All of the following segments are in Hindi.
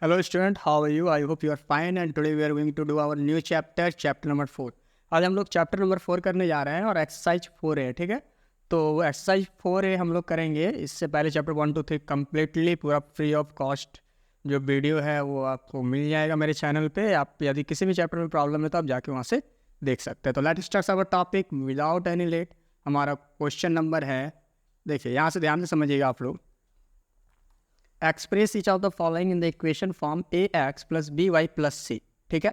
Hello student, how are you? I hope you are fine and today we are going to do our new chapter number 4. आज हम लोग चैप्टर नंबर 4 करने जा रहे हैं और एक्सरसाइज 4 है, ठीक है। तो एक्सरसाइज 4 है हम लोग करेंगे। इससे पहले चैप्टर 1 2 3 कम्प्लीटली पूरा फ्री ऑफ कॉस्ट जो वीडियो है वो आपको मिल जाएगा मेरे चैनल पे। आप यदि किसी भी चैप्टर में प्रॉब्लम है तो आप जाके वहाँ से देख सकते हैं। तो let's start our topic without any late. हमारा क्वेश्चन नंबर है, देखिए यहाँ से ध्यान से समझिएगा आप लोग। Express each of the following in the equation form A X plus B Y plus C, ठीक है।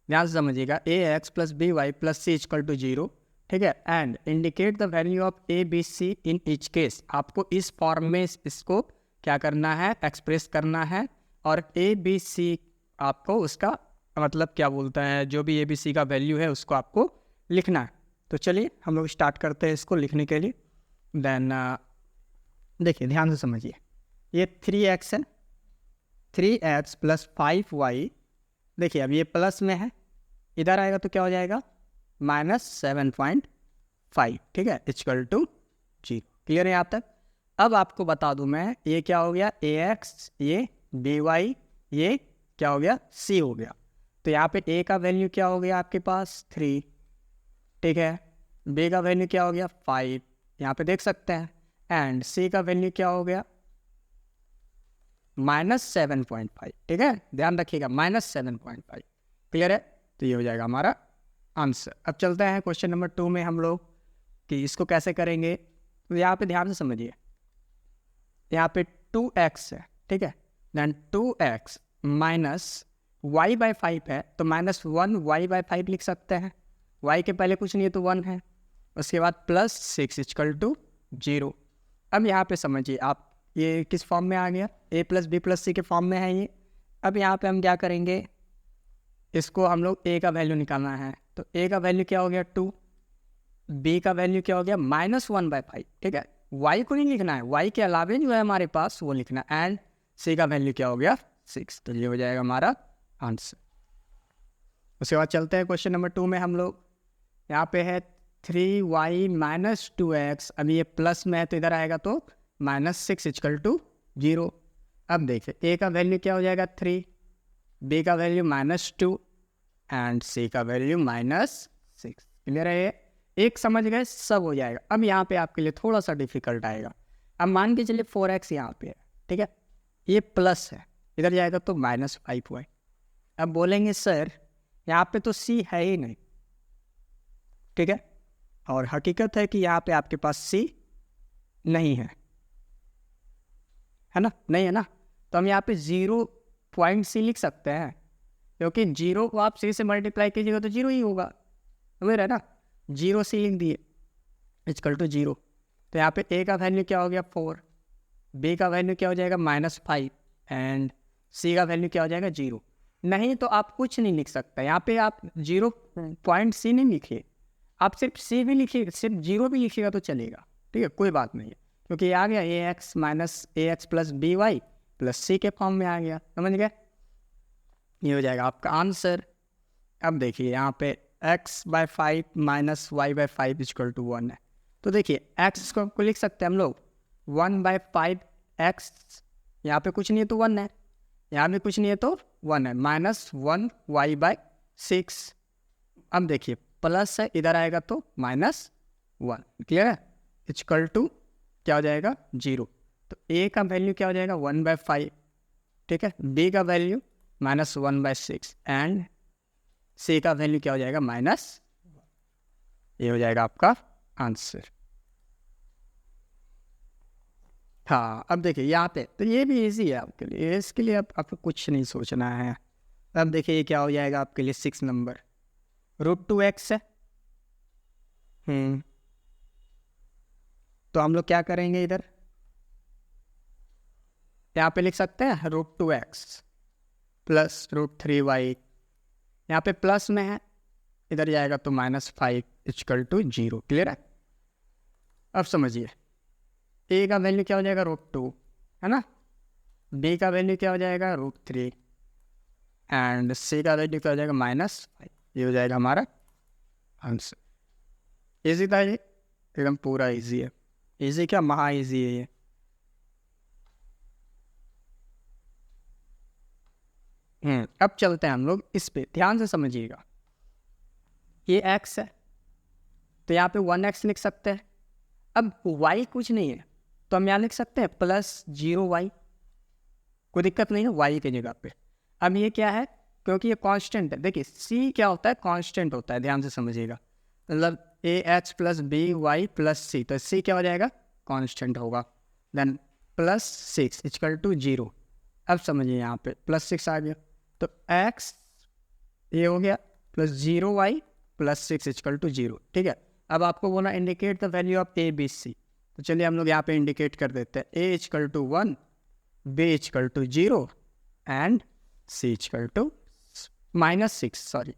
ध्यान से समझिएगा, A X plus B Y plus C equal to 0, ठीक है। And indicate the value of A B C in each case. आपको इस फॉर्म में इसको क्या करना है, एक्सप्रेस करना है। और ए बी सी आपको उसका मतलब क्या बोलता है, जो भी ए बी सी का वैल्यू है उसको आपको लिखना है। तो चलिए हम लोग स्टार्ट करते हैं इसको लिखने के लिए। देन देखिए ध्यान से समझिए, ये 3x है, 3x प्लस 5y। देखिए अब ये प्लस में है, इधर आएगा तो क्या हो जाएगा -7.5, ठीक है, इक्वल टू 0। क्लियर है यहाँ तक। अब आपको बता दूं मैं, ये क्या हो गया ax, ये by, ये क्या हो गया c हो गया। तो यहाँ पे a का वैल्यू क्या हो गया आपके पास 3, ठीक है। b का वैल्यू क्या हो गया 5, यहाँ पे देख सकते हैं। एंड c का वैल्यू क्या हो गया -7.5, ठीक है, ध्यान रखिएगा -7.5। क्लियर है। तो ये हो जाएगा हमारा आंसर। अब चलते हैं क्वेश्चन नंबर 2 में हम लोग कि इसको कैसे करेंगे। तो यहाँ पे ध्यान से समझिए, यहाँ पे 2x है, ठीक है। Then 2x minus y by 5 है तो -1y बाई 5 लिख सकते हैं। y के पहले कुछ नहीं है तो 1 है, उसके बाद प्लस 6 इक्वल टू 0। अब यहाँ पे समझिए आप, ये किस फॉर्म में आ गया, a plus B plus C के फॉर्म में है ये। अब यहाँ पे हम क्या करेंगे, इसको हम लोग a का वैल्यू निकालना है। तो a का वैल्यू क्या हो गया 2, b का वैल्यू क्या हो गया -1/5, ठीक है। y को नहीं लिखना है, y के अलावे जो है हमारे पास वो लिखना है। एंड c का वैल्यू क्या हो गया 6। तो ये हो जाएगा हमारा आंसर। उसके बाद चलते हैं क्वेश्चन नंबर 2 में हम लोग। यहाँ पे है 3y माइनस 2x, अभी ये प्लस में है तो इधर आएगा तो -6 इक्वल टू 0। अब देखिए a का वैल्यू क्या हो जाएगा 3, b का वैल्यू -2 एंड c का वैल्यू -6। क्लियर है, ये एक समझ गए, सब हो जाएगा। अब यहाँ पे आपके लिए थोड़ा सा डिफिकल्ट आएगा। अब मान के चलिए 4x यहाँ पे है, ठीक है, ये प्लस है, इधर जाएगा तो -5y। अब बोलेंगे सर यहाँ पे तो c है ही नहीं, ठीक है। और हकीकत है कि यहाँ पे आपके पास c नहीं है ना, नहीं है ना। तो हम यहाँ पे 0.c लिख सकते हैं, क्योंकि 0 को आप c से मल्टीप्लाई कीजिएगा तो 0 ही होगा, समझ रहे ना। 0c लिख दिए इक्वल टू 0। तो यहाँ पे a का वैल्यू क्या हो गया 4, b का वैल्यू क्या हो जाएगा -5 एंड c का वैल्यू क्या हो जाएगा 0। नहीं तो आप कुछ नहीं लिख सकते यहाँ पे, आप 0.c नहीं लिखिए, आप सिर्फ c भी लिखिए, सिर्फ 0 भी लिखिएगा तो चलेगा, ठीक है, कोई बात नहीं है। क्योंकि ये आ गया ax minus ax plus B Y plus C के फॉर्म में आ गया, समझ गए। ये हो जाएगा आपका आंसर। अब देखिए यहाँ पे x by 5 minus y by 5 equal to 1 है। तो देखिए x को लिख सकते हैं हम लोग 1/5x, यहाँ पे कुछ नहीं है तो 1 है, यहाँ पे कुछ नहीं है तो 1 है, -1y/6। अब देखिए प्लस है, इधर आएगा तो -1। क्लियर है, इक्वल टू क्या हो जाएगा 0। तो a का वैल्यू क्या हो जाएगा 1/5, ठीक है। b का वैल्यू -1/6 एंड c का वैल्यू क्या हो जाएगा -1। ये हो जाएगा आपका आंसर। हाँ अब देखिए यहाँ पे तो ये भी इजी है आपके लिए, इसके लिए आपको कुछ नहीं सोचना है। अब देखिए ये क्या हो जाएगा आपके लिए 6 नंबर, √2x है। तो हम लोग क्या करेंगे, इधर यहाँ पे लिख सकते हैं √2x प्लस √3y। यहाँ पे प्लस में है, इधर जाएगा तो -5 इक्वल टू 0। क्लियर है। अब समझिए a का वैल्यू क्या हो जाएगा √2, है ना। b का वैल्यू क्या हो जाएगा √3 एंड c का वैल्यू क्या हो जाएगा -5। ये हो जाएगा हमारा आंसर। इजी था ये, एकदम पूरा इजी है। इजी क्या, महा इजी है ये। अब चलते हैं हम लोग इस पे, ध्यान से समझिएगा। ये x है तो यहाँ पे 1x लिख सकते हैं। अब y कुछ नहीं है तो हम यहाँ लिख सकते हैं +0y, कोई दिक्कत नहीं है y की जगह पे। अब ये क्या है, क्योंकि ये कांस्टेंट है। देखिए c क्या होता है, कांस्टेंट होता है, ध्यान से समझिएगा। मतलब ax + by + c, तो c क्या हो जाएगा, कांस्टेंट होगा। देन +6 = 0। अब समझिए यहाँ पे +6 आ गया तो x ये हो गया +0y +6 = 0। ठीक है, अब आपको बोला indicate the value of a b c, तो चलिए हम लोग यहाँ पे इंडिकेट कर देते हैं। a = 1, b = 0 and c = -6। Sorry,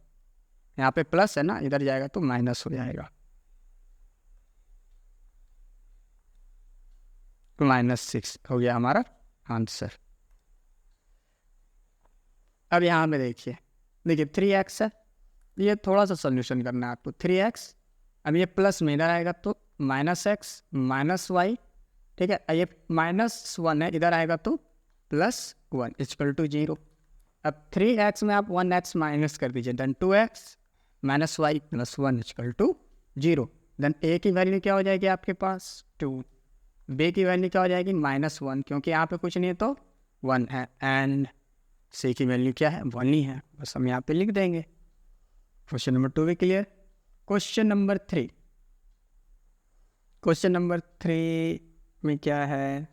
यहाँ पे प्लस है ना, इधर जाएगा तो माइनस हो जाएगा, -6 हो गया हमारा आंसर। अब यहाँ में देखिए 3x है, ये थोड़ा सा सोल्यूशन करना है आपको। 3x, अब ये प्लस में इधर आएगा तो -x -y, ठीक है। ये -1 है, इधर आएगा तो +1 = 0। अब 3x में आप 1x माइनस कर दीजिए, then 2x -y +1 = 0। Then a की वैल्यू क्या हो जाएगी आपके पास 2, b की वैल्यू क्या हो जाएगी -1, क्योंकि यहाँ पे कुछ नहीं है तो 1 है, एंड c की वैल्यू क्या है 1 ही है, बस हम यहाँ पे लिख देंगे। क्वेश्चन नंबर 2 भी clear. Question number 3, question number 3 में क्या है,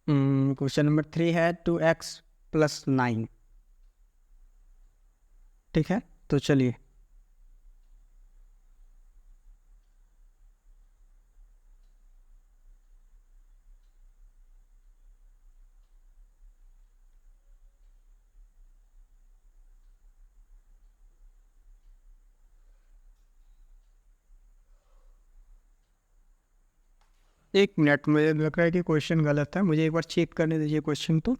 क्वेश्चन नंबर 3 है 2x + 9। ठीक है, तो चलिए एक मिनट, मुझे लग रहा है कि क्वेश्चन गलत है, मुझे एक बार चेक करने दीजिए क्वेश्चन तो।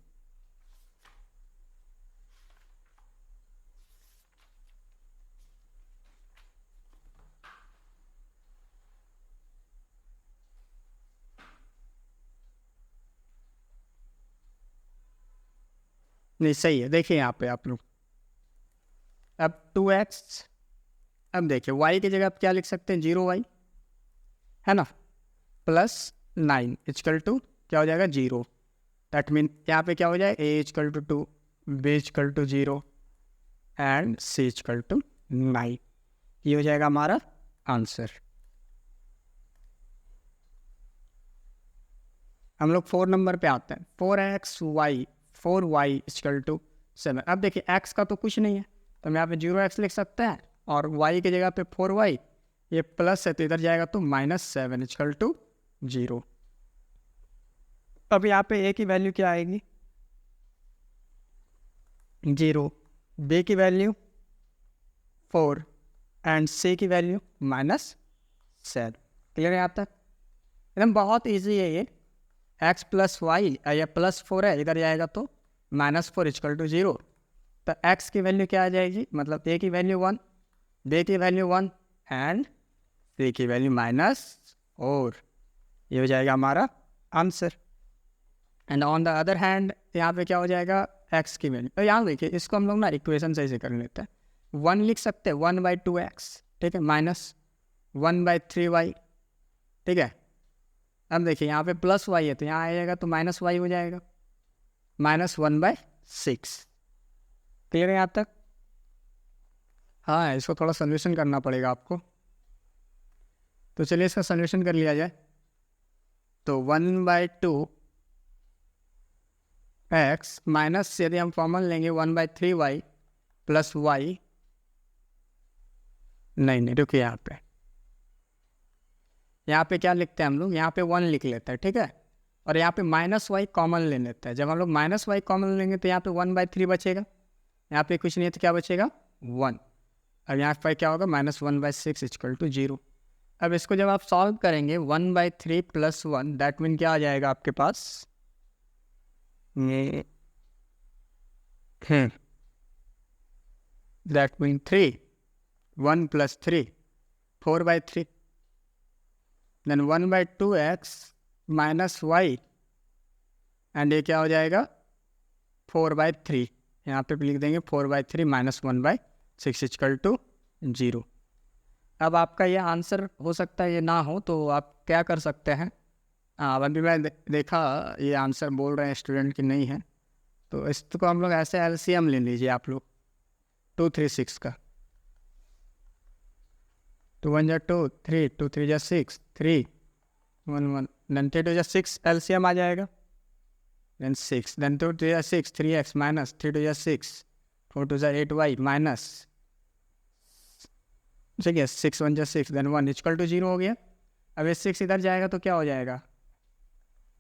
नहीं सही है, देखिए यहाँ पे आप लोग, अब 2x, अब देखिए y की जगह आप क्या लिख सकते हैं 0y, है ना, +9 = क्या हो जाएगा 0। दैट मीन यहाँ पे क्या हो जाए a = 2, b = 0 एंड c = 9। ये हो जाएगा हमारा आंसर। हम लोग 4 नंबर पे आते हैं। 4y = 7। अब देखिए x का तो कुछ नहीं है तो हम यहाँ पे 0x लिख सकते हैं, और y की जगह पे 4y, ये प्लस है तो इधर जाएगा तो -7 = 0। अब यहाँ पे a की वैल्यू क्या आएगी 0, b की वैल्यू 4 एंड c की वैल्यू -7। क्लियर है यहाँ तक, एकदम बहुत ईजी है ये। x + y या +4 है, इधर जाएगा तो -4 = 0। तो x की वैल्यू क्या आ जाएगी, मतलब a की वैल्यू 1, b की वैल्यू 1 एंड c की वैल्यू -4। ये हो जाएगा हमारा answer. And on the other hand यहाँ पे क्या हो जाएगा x की वैल्यू, तो यहाँ देखिए इसको हम लोग ना इक्वेशन से ऐसे कर लेते हैं। 1 लिख सकते हैं 1/2x, ठीक है, -1/3y, ठीक है। अब देखिए यहाँ पे +y है तो यहाँ आएगा तो -y हो जाएगा, -1/6। क्लियर है यहाँ तक। हाँ, इसको थोड़ा सोल्यूशन करना पड़ेगा आपको, तो चलिए इसका सोल्यूशन कर लिया जाए। तो 1/2x माइनस, यदि हम कॉमन लेंगे 1/3y + y, नहीं रुकिए, यहाँ पे क्या लिखते हैं हम लोग, यहाँ पे 1 लिख लेते हैं, ठीक है, और यहाँ पे -y कॉमन ले लेते हैं। जब हम लोग -y कॉमन लेंगे तो यहाँ पे 1/3 बचेगा, यहाँ पे कुछ नहीं है तो क्या बचेगा 1। अब यहाँ पर क्या होगा -1/6 = 0। अब इसको जब आप सॉल्व करेंगे 1/3 + 1, दैट मीन क्या आ जाएगा आपके पास, that mean 3, 1 + 3 4/3, then 1/2x - y and ये क्या हो जाएगा 4/3, यहाँ पे लिख देंगे 4/3 - 1/6 इक्वल टू 0। अब आपका ये आंसर हो सकता है ये ना हो, तो आप क्या कर सकते हैं, अभी मैं देखा ये आंसर बोल रहे हैं स्टूडेंट की नहीं है, तो इसको हम लोग ऐसे एलसीएम ले लीजिए आप लोग 236 का। 2 1 जा 2 3, 2 3 जा 6 3 1 1, then 3 2 जा 6 एलसीएम आ जाएगा, then 6, then 2 2 जा 6 3x माइनस 3 2 जा 6 4 2 जा 8y माइनस, ठीक है 6 1 जा 6 then 1 इक्वल टू 0 हो गया। अब ये 6 इधर जाएगा तो क्या हो जाएगा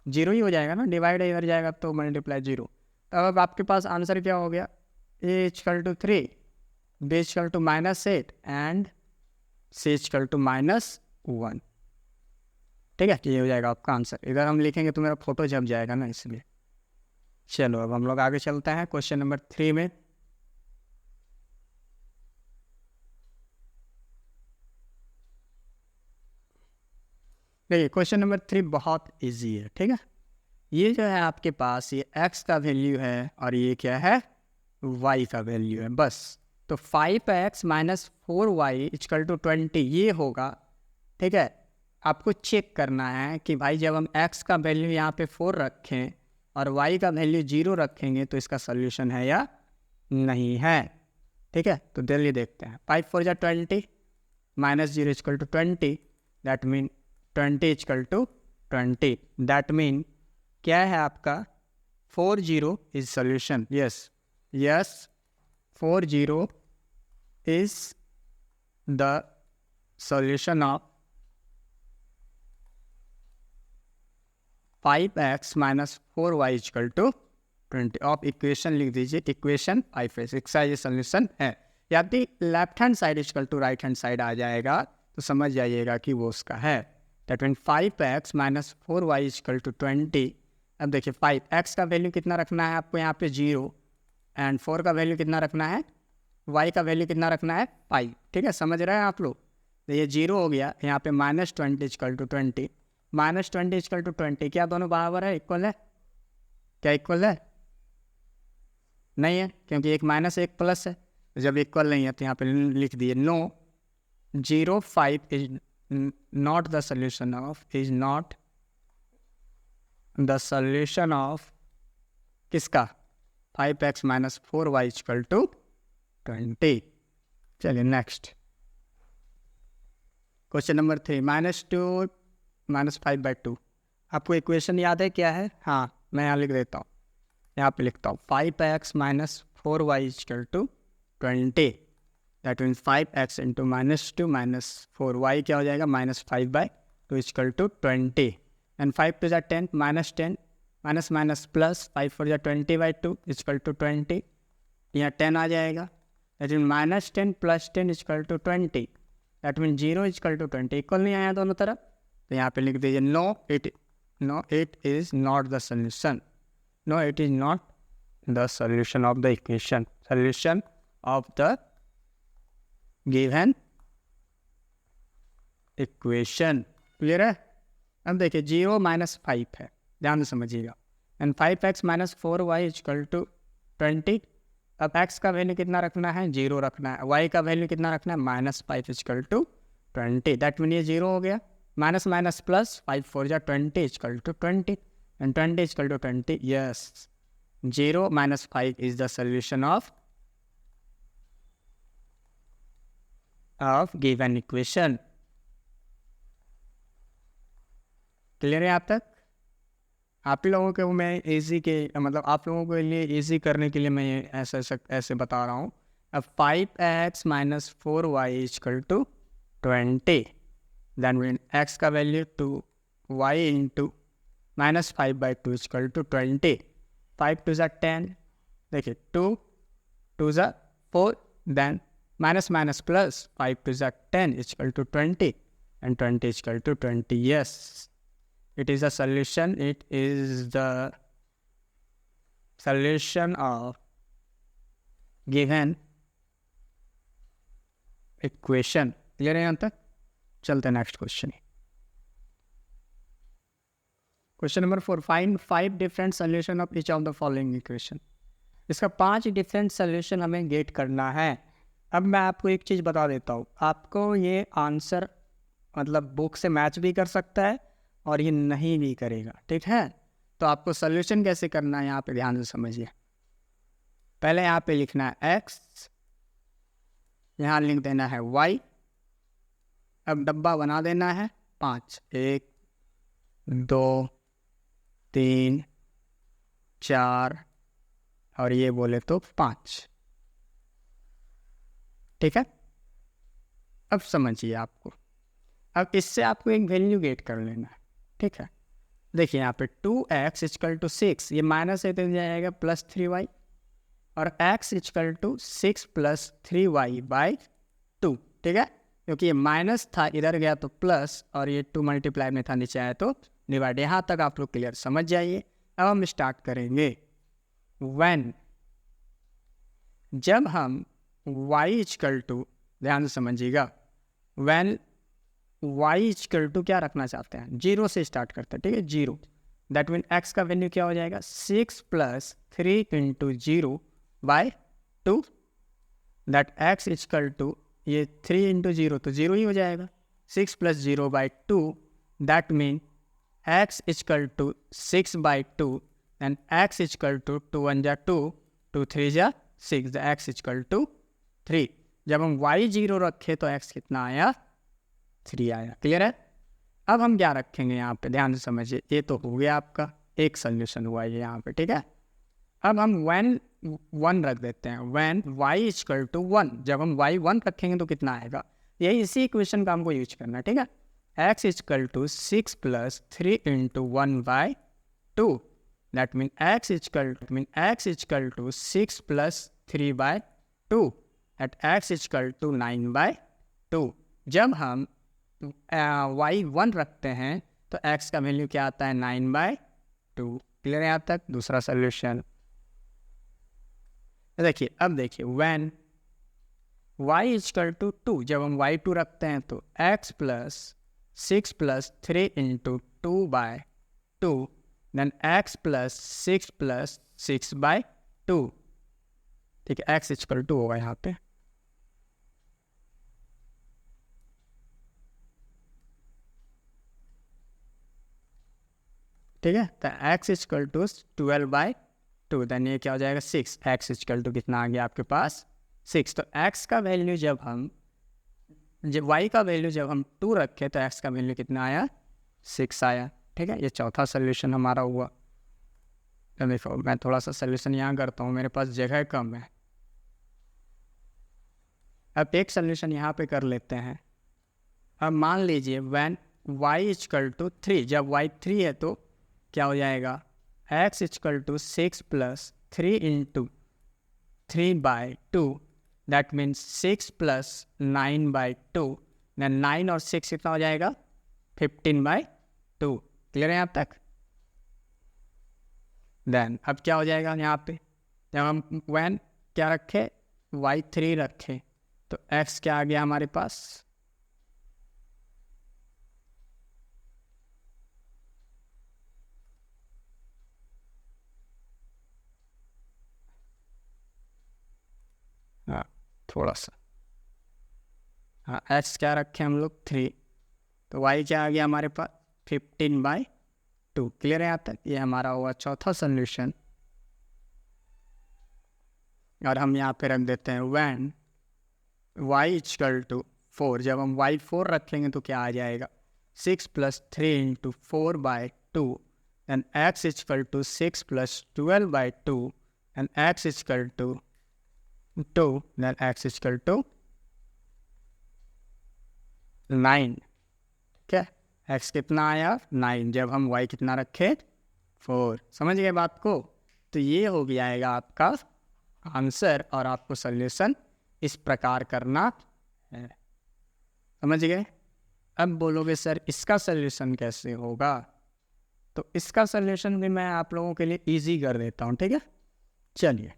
0 ही हो जाएगा ना, डिवाइड इधर जाएगा तो मल्टीप्लाई 0। तो अब आपके पास आंसर क्या हो गया, a equal to 3, b equal to -8 and c equal to -1। ठीक है, ये हो जाएगा आपका आंसर। इधर हम लिखेंगे तो मेरा फोटो जम जाएगा ना, इसलिए। चलो अब हम लोग आगे चलते हैं क्वेश्चन नंबर 3 में। देखिए क्वेश्चन नंबर 3 बहुत इजी है, ठीक है। ये जो है आपके पास ये x का वैल्यू है और ये क्या है y का वैल्यू है, बस। तो 5x - 4y इक्वल टू 20 ये होगा, ठीक है। आपको चेक करना है कि भाई जब हम x का वैल्यू यहाँ पे 4 रखें और y का वैल्यू 0 रखेंगे तो इसका सोल्यूशन है या नहीं है, ठीक है। तो जल्दी देखते हैं। 5 4 जा 20 -0 equal to 20, that mean 20 equal to 20, that mean क्या है आपका 40 is solution. Yes yes 40 is the solution of 5x - 4y equal to 20। आप इक्वेशन लिख दीजिए, इक्वेशन 5 इसका ये सोल्यूशन है। यदि left hand side equal to right hand side आ जाएगा तो समझ जाइएगा कि वो उसका है। That mean 5x - 4y equal to 20। अब देखिए 5x का वैल्यू कितना रखना है आपको यहाँ पे 0, एंड 4 का वैल्यू कितना रखना है, y का वैल्यू कितना रखना है 5, ठीक है। समझ रहे हैं आप लोग। तो ये 0 हो गया, यहाँ पे -20 इक्वल टू 20, -20 इक्वल टू 20 क्या दोनों बराबर है, इक्वल है? क्या इक्वल है? नहीं है, क्योंकि एक माइनस एक प्लस है। तो जब इक्वल नहीं है तो यहाँ पे लिख दिए no 0 5 is not the solution of, is not the solution of किसका 5x - 4y इक्वल टू 20। चलिए नेक्स्ट क्वेश्चन नंबर 3 -2 - 5/2। आपको इक्वेशन याद है क्या है? हाँ मैं यहाँ लिख देता हूँ, यहाँ पे लिखता हूँ 5x - 4y equal to 20, that means 5x into -2 - 4y क्या हो जाएगा -5/2 इक्वल टू 20, एंड 5 2 जा 10 -10 माइनस प्लस 5 4 जा 20/2 इक्वल टू 20, यहाँ 10 आ जाएगा। That mean -10 + 10 equal to 20, that mean 0 equal to 20। इक्वल नहीं आया दोनों तरफ, तो यहाँ पे लिख दीजिए no it is not the solution, no it is not the solution of the equation, solution of the given equation. Clear है? अब देखिए 0 - 5 है, ध्यान से समझिएगा, and 5x - 4y equal to 20। अब x का वैल्यू कितना रखना है 0 रखना है, y का वैल्यू कितना रखना है -5 इक्वल टू 20, दैट मीन ये 0 हो गया। माइनस माइनस प्लस 5 4 जा 20 equal to 20, and 20 equal to 20। Yes 0 - 5 is the solution of given equation. Clear है आप तक? आप लोगों को मैं इजी के मतलब आप लोगों के लिए इजी करने के लिए मैं ये ऐसे बता रहा हूँ। अब 5x - 4y equal to 20, then mean x का value 2y into -5/2 equal to 20। 5 2 जा 10, देखिए 2 2 जा 4, देन माइनस प्लस 5 2 जा 10 equal to 20, and 20 equal to 20। Yes it is a solution, it is the solution of given equation। Clear है यहाँ तक? चलते हैं next question. Question number 4, find 5 different solution of each of the following equation. इसका 5 डिफरेंट सोल्यूशन हमें गेट करना है। अब मैं आपको एक चीज़ बता देता हूँ, आपको ये आंसर मतलब बुक से मैच भी कर सकता है और ये नहीं भी करेगा, ठीक है। तो आपको सोल्यूशन कैसे करना है यहाँ पे ध्यान से समझिए। पहले यहाँ पे लिखना है x, यहाँ लिख देना है y। अब डब्बा बना देना है 5, 1 2 3 4 और ये बोले तो 5, ठीक है। अब समझिए आपको, अब इससे आपको एक वैल्यू गेट कर लेना है, ठीक है। देखिए यहाँ पे 2x इक्वल टू 6, ये माइनस है तो जाएगा प्लस 3y, और x equal to 6 plus 3y by 2, ठीक है। क्योंकि ये माइनस था इधर गया तो प्लस, और ये 2 मल्टीप्लाई में था नीचे आया तो डिवाइड। यहाँ तक आप लोग क्लियर समझ जाइए। अब हम स्टार्ट करेंगे। व्हेन, जब हम y इक्वल टू, ध्यान से समझिएगा, व्हेन y इक्वल टू क्या रखना चाहते हैं, 0 से स्टार्ट करते हैं, ठीक है, 0। दैट मीन x का वैल्यू क्या हो जाएगा, 6 plus 3 into 0 by 2। That x equal to, ये 3 इंटू 0 तो 0 ही हो जाएगा, 6 plus 0 by 2। That mean x equal to 6 by 2 and x equal to 2 1 जा 2, 2 3 जा 6, द x इक्वल टू 3। जब हम y 0 रखे तो x कितना आया, 3 आया। क्लियर है। अब हम क्या रखेंगे यहाँ पे, ध्यान से समझिए। ये तो हो गया आपका एक सोल्यूशन हुआ है यहाँ पे, ठीक है। अब हम व्हेन 1 रख देते हैं, व्हेन y इक्वल टू 1। जब हम y 1 रखेंगे तो कितना आएगा, यही इसी इक्वेशन का हमको यूज करना है, ठीक है। x equal to 6 plus 3 into 1 by 2। That mean x equal to 6 plus 3 by 2 at x equal to 9 by 2। जब हम y 1 रखते हैं तो x का वैल्यू क्या आता है, 9 बाई 2। क्लियर है यहाँ तक। दूसरा सोल्यूशन देखिए। अब देखिए, व्हेन y इक्वल टू 2, जब हम y 2 रखते हैं तो x plus 6 plus 3 into 2 by 2, then x plus 6 by 2, ठीक है। x इक्वल टू होगा यहाँ पे, ठीक है। तो x equal to 12 by 2, then ये क्या हो जाएगा, 6। x इक्वल टू कितना आ गया आपके पास, 6। तो x का वैल्यू जब हम, जब y का वैल्यू जब हम 2 रखे तो x का वैल्यू कितना आया, 6 आया, ठीक है। ये चौथा सोल्यूशन हमारा हुआ। तो देखो मैं थोड़ा सा सोल्यूशन यहाँ करता हूँ, मेरे पास जगह कम है। अब एक सोल्यूशन यहाँ पे कर लेते हैं। अब मान लीजिए व्हेन y इक्वल टू 3, जब y 3 है तो क्या हो जाएगा, x equal to 6 plus 3 into 3 by 2। That means 6 plus 9 by 2, then 9 और 6 कितना हो जाएगा, 15 बाई 2। क्लियर है यहाँ तक। देन अब क्या हो जाएगा यहाँ पे, जब हम व्हेन क्या रखे, y 3 रखे तो x क्या आ गया हमारे पास, हाँ थोड़ा सा, हाँ x क्या रखे हम लोग 3, तो y क्या आ गया हमारे पास 15 बाई 2। क्लियर है यहाँ तक। ये हमारा हुआ चौथा सोल्यूशन। और हम यहाँ पे रख देते हैं व्हेन y इक्वल टू 4, जब हम y 4 रखेंगे तो क्या आ जाएगा, 6 plus 3 into 4 by 2, and x equal to 6 plus 12 by 2, and x equal to 2, then x equal to 9, ठीक है। x कितना आया, 9, जब हम y कितना रखे, 4। समझ गए बात को। तो ये हो जाएगा आपका आंसर, और आपको सोल्यूशन इस प्रकार करना है। समझ गए। अब बोलोगे सर इसका सोल्यूशन कैसे होगा, तो इसका सोल्यूशन भी मैं आप लोगों के लिए इजी कर देता हूँ, ठीक है। चलिए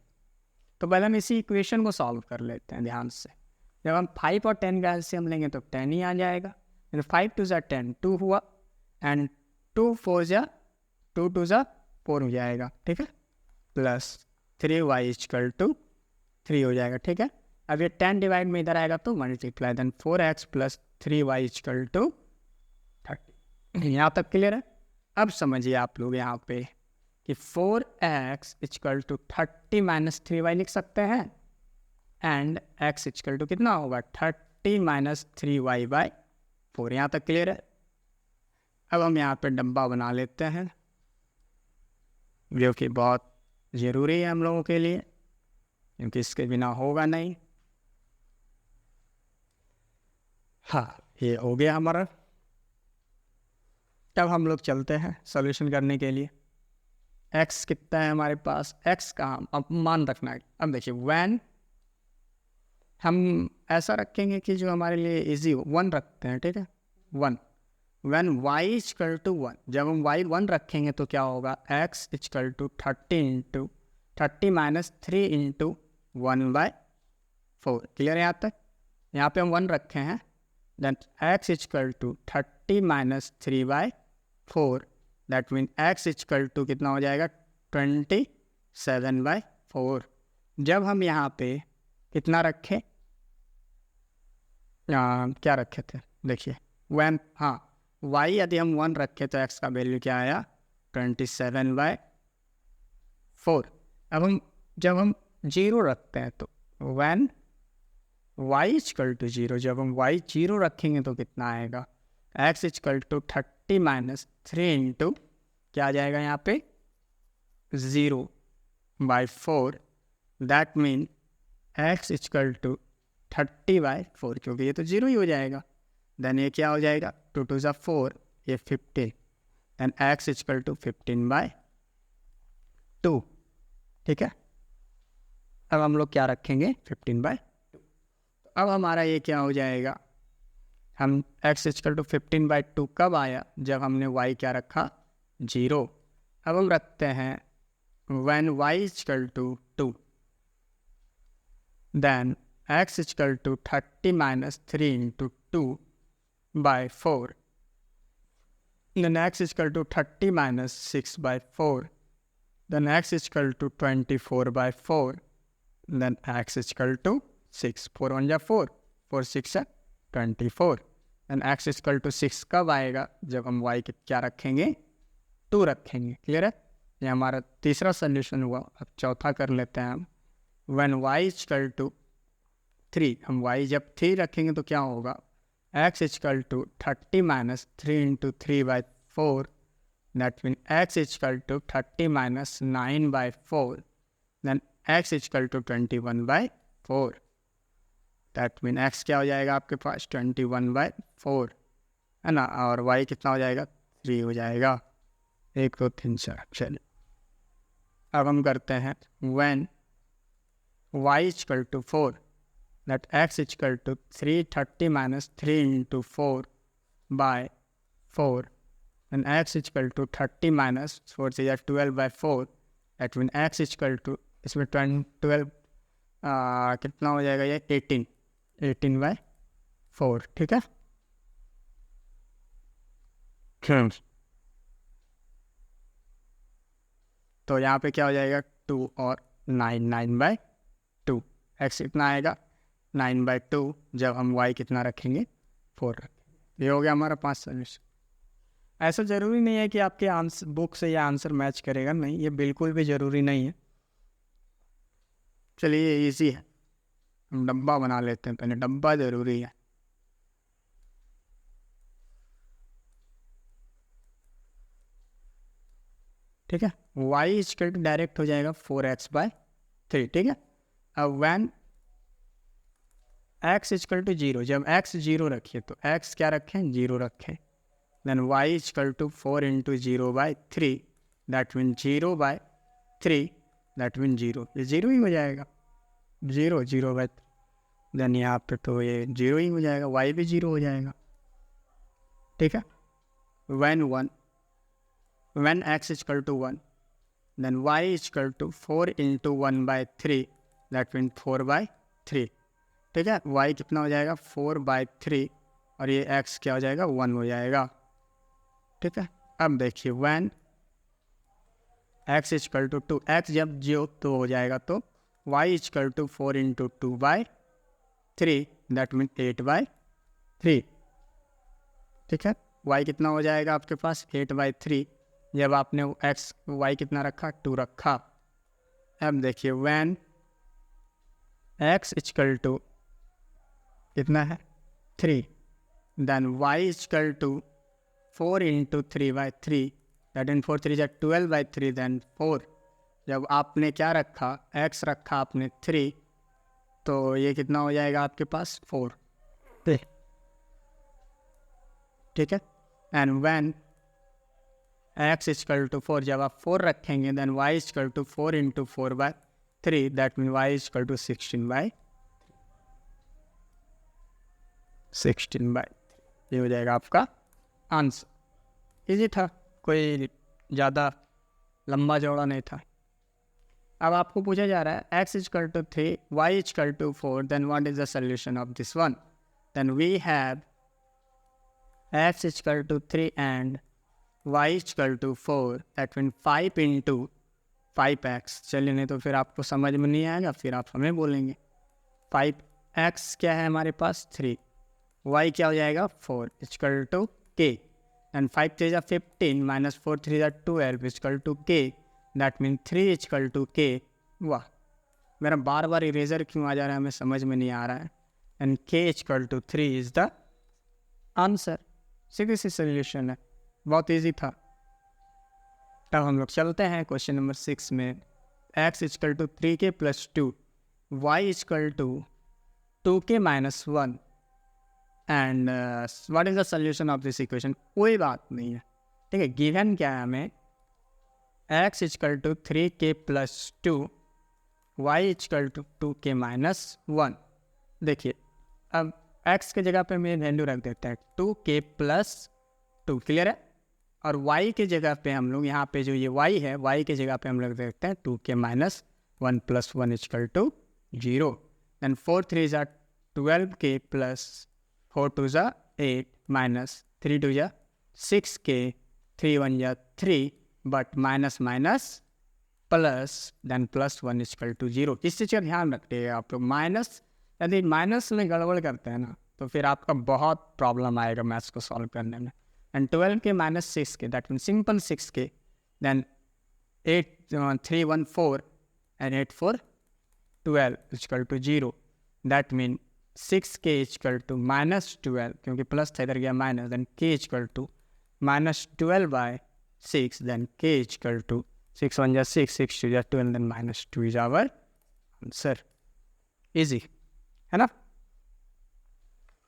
तो पहले हम इसी इक्वेशन को सॉल्व कर लेते हैं ध्यान से। जब हम 5 और 10 का एलसीएम लेंगे तो 10 ही आ जाएगा। 5 2 जा 10, 2 हुआ, एंड 2 4 जा 2 2 ज़ा 4 हो जाएगा, ठीक है, प्लस 3y इक्वल टू 3 हो जाएगा, ठीक है। अब ये 10 डिवाइड में इधर आएगा तो multiply, then 4x plus 3y equal to 30। यहाँ तक क्लियर है। अब समझिए आप लोग यहाँ पे कि 4x equal to 30 minus 3y लिख सकते हैं, एंड x इक्वल टू कितना होगा 30 माइनस 3y बाई 4। यहाँ तक क्लियर है। अब हम यहाँ पे डब्बा बना लेते हैं, जो कि बहुत ज़रूरी है हम लोगों के लिए, क्योंकि इसके बिना होगा नहीं। हाँ, ये हो गया हमारा। तब हम लोग चलते हैं सॉल्यूशन करने के लिए। x कितना है हमारे पास, x का हम अब मान रखना है। अब देखिए व्हेन हम ऐसा रखेंगे कि जो हमारे लिए इजी हो, 1 रखते हैं, ठीक है, 1। व्हेन y इक्वल टू 1, जब हम y 1 रखेंगे तो क्या होगा, x equal to 30 minus 3 into 1/4। Clear है यहाँ तक। यहाँ पे हम 1 रखे हैं, then x equal to 30 minus 3/4, that mean x equal to कितना हो जाएगा 27/4। जब हम यहाँ पे कितना रखें, क्या रखे थे देखिए, व्हेन y यदि हम 1 रखे तो x का वैल्यू क्या आया 27/4। अब हम जब हम 0 रखते हैं तो व्हेन y इक्वल टू 0, जब हम y 0 रखेंगे तो कितना आएगा, x equal to 30 minus 3 into क्या आ जाएगा यहाँ पे 0/4, that mean x equal to 30/4, क्योंकि ये तो 0 ही हो जाएगा। देन ये क्या हो जाएगा 2 2 ज़ा 4, ये 15, देन x इक्वल टू 15/2, ठीक है। अब हम लोग क्या रखेंगे 15/2। अब हमारा ये क्या हो जाएगा, हम x इक्वल टू 15/2 कब आया, जब हमने y क्या रखा 0। अब हम रखते हैं when y equal to 2, then x equal to 30 minus 3 into 2/4, then x equal to 30 minus 6/4, then x equal to 24/4, then x equal to 6, 4 1 जा 4, 4 6 है 24, then x इक्वल टू 6 कब आएगा, जब हम y क्या रखेंगे 2 रखेंगे। क्लियर है। ये हमारा तीसरा सोल्यूशन हुआ। अब चौथा कर लेते हैं हम, व्हेन y इक्वल टू 3, हम y जब 3 रखेंगे तो क्या होगा, x equal to 30 minus 3 into 3/4, that mean x equal to 30 minus 9/4, then x equal to 21/4, that mean x क्या हो जाएगा आपके पास 21/4, है ना, और y कितना हो जाएगा 3 हो जाएगा। 1 2 3 4। चलिए अब हम करते हैं when y equal to 4, that x equal to 330 minus 3 into 4/4, and x equal to 30 minus 4 से 12/4, that mean x equal to इसमें 12 कितना हो जाएगा ये 18/4, ठीक है। तो यहाँ पे क्या हो जाएगा 2 और 9/2, x कितना आएगा 9/2, जब हम y कितना रखेंगे 4 रखेंगे। ये हो गया हमारा 5 सोल्यूशन। ऐसा ज़रूरी नहीं है कि आपके आंसर बुक से यह आंसर मैच करेगा, नहीं, ये बिल्कुल भी ज़रूरी नहीं है। चलिए ये ईजी है, हम डब्बा बना लेते हैं पहले, डब्बा ज़रूरी है। ठीक है, y इक्वल टू डायरेक्ट हो जाएगा 4x/3, ठीक है। अब व्हेन x इक्वल टू 0, जब x 0 रखिए तो x क्या रखें 0 रखें, then y equal to 4 into 0/3, that mean 0/3, that mean 0, ये 0 ही हो जाएगा, 0/3, देन यहाँ पे तो ये 0 ही हो जाएगा, y भी 0 हो जाएगा, ठीक है। when x equal to 1, then y equal to 4 into 1/3, that mean 4/3, ठीक है। y कितना हो जाएगा 4/3, और ये x क्या हो जाएगा 1 हो जाएगा, ठीक है। अब देखिए when x equal to 2, x जब 0 तो हो जाएगा तो y equal to 4 into 2/3, that mean 8/3। ठीक है, वाई कितना हो जाएगा आपके पास 8/3, जब आपने एक्स वाई कितना रखा 2 रखा। अब देखिए व्हेन एक्स इजकल टू कितना है 3, then Y equal to 4 into 3/3, that इन 4 3 जा 12/3, देन 4। जब आपने क्या रखा x रखा आपने 3, तो ये कितना हो जाएगा आपके पास 4। ठीक है, and when x equal to 4, जब आप 4 रखेंगे then y equal to 4 into 4/3, that mean y equal to 16/3। ये हो जाएगा आपका आंसर। इजी था, कोई ज़्यादा लंबा चौड़ा नहीं था। अब आपको पूछा जा रहा है x equal to 3, y equal to 4, then what is the solution of this one. Then we have x equal to 3 and y equal to 4, that mean 5 into 5x। चलिए, नहीं तो फिर आपको समझ में नहीं आएगा, फिर आप हमें बोलेंगे। 5x क्या है हमारे पास 3, y क्या हो जाएगा 4 इजकल टू k, एंड 5 3 जा 15 माइनस 4 3 जा 12 equal to k, that mean 3 equal to k। वाह, मेरा बार बार इरेजर क्यों आ जा रहा है हमें समझ में नहीं आ रहा है। And k equal to 3 is the answer. सीधी सी सोल्यूशन है, बहुत इजी था। अब हम लोग चलते हैं क्वेश्चन नंबर 6 में। x equal to 3k plus 2, y equal to 2k minus 1, and what is the solution of this equation. कोई बात नहीं है, ठीक है। गिवन क्या है हमें, x equal to 3k plus 2, y equal to 2k minus 1। देखिए, अब x के जगह पे मैं वैल्यू रख देते हैं 2k प्लस 2, क्लियर है। और y के जगह पे हम लोग यहाँ पे जो ये y है, y के जगह पे हम रख देते हैं 2k minus 1 plus 1 equal to 0। Then 4 3 जा 12k प्लस 4 2 जा 8 माइनस 3 2 जा 6k, 3 1 जा 3, but minus minus plus, then plus 1 equal to 0। इस चीज़ का ध्यान रखिएगा आप लोग। माइनस, यदि माइनस में गड़बड़ करते हैं ना तो फिर आपका बहुत प्रॉब्लम आएगा मैथ्स को सॉल्व करने में। And 12k minus 6k, that mean simple 6k, then 8 3 1 4 and 8 4 12 equal to 0, that mean 6k equal to minus 12, क्योंकि प्लस था इधर गया minus, then k equal to minus 12/6, then k equal to 6 1 जा 6 6 2 जा 12, then minus 2 is our answer. Easy है ना।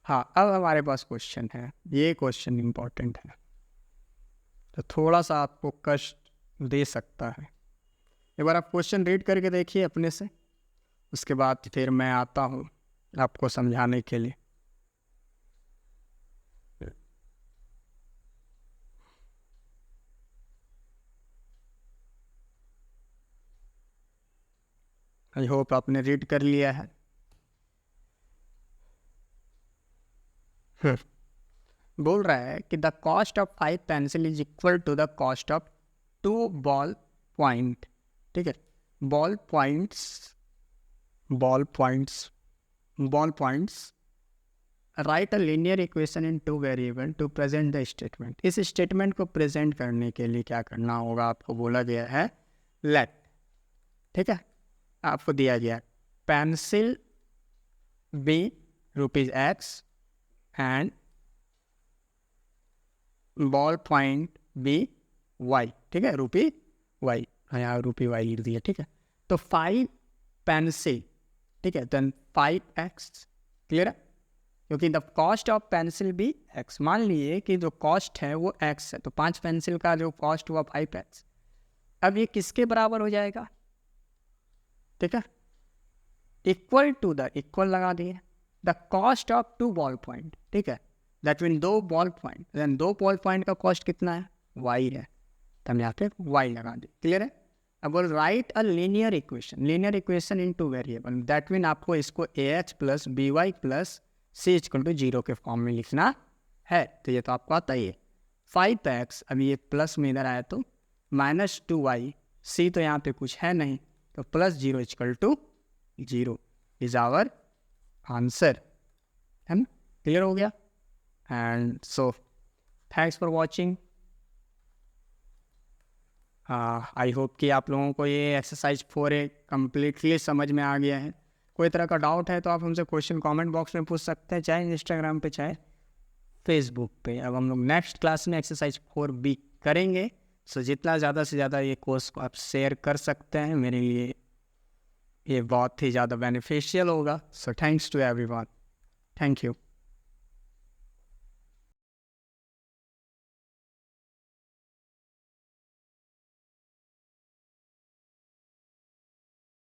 हाँ, अब हमारे पास क्वेश्चन है, ये क्वेश्चन इम्पोर्टेंट है, तो थोड़ा सा आपको कष्ट दे सकता है। एक बार आप क्वेश्चन रीड करके देखिए अपने से, उसके बाद फिर मैं आता हूँ आपको समझाने के लिए। आई होप आपने रीड कर लिया है। बोल रहा है कि the cost of 5 pencil is equal to the cost of 2 ball point. ठीक है, ball points write a linear equation in 2 variable to present the statement. इस स्टेटमेंट को प्रेजेंट करने के लिए क्या करना होगा, आपको बोला गया है लेट। ठीक है, आपको दिया गया pencil be ₹X and ball point BY। ठीक है, ₹Y, यहाँ ₹Y लिख दिया। ठीक है, तो 5 पेंसिल, ठीक है, देन 5x, क्लियर है, क्योंकि द कॉस्ट ऑफ पेंसिल भी x। मान लिए कि जो कॉस्ट है वो x है, तो 5 पेंसिल का जो कॉस्ट हुआ 5x। अब ये किसके बराबर हो जाएगा, ठीक है, इक्वल टू द, इक्वल लगा दिए, the cost of 2 ball point. ठीक है, that mean 2 ball point, then 2 ball point का कॉस्ट कितना है, y है, तो हम यहाँ पे y लगा दिए। क्लियर है। अब बोल write a linear equation in 2 variable, that mean आपको इसको AX plus BY plus C equal to 0 के फॉर्म में लिखना है। तो ये तो आपको आता ही है। 5x, अभी ये प्लस में इधर आया तो माइनस 2y सी तो यहाँ पे कुछ है नहीं, तो plus 0 equal to 0 is our answer, है ना? क्लियर हो गया? And so thanks for watching. I hope कि आप लोगों को ये एक्सरसाइज 4A कम्प्लीटली समझ में आ गया है। कोई तरह का डाउट है तो आप हमसे क्वेश्चन कमेंट बॉक्स में पूछ सकते हैं, चाहे इंस्टाग्राम पे चाहे फेसबुक पे। अब हम लोग नेक्स्ट क्लास में एक्सरसाइज 4B करेंगे। सो जितना ज़्यादा से ज़्यादा ये कोर्स को आप शेयर कर सकते हैं, मेरे लिए ये बहुत ही ज़्यादा बेनिफिशियल होगा। So thanks to everyone, thank you.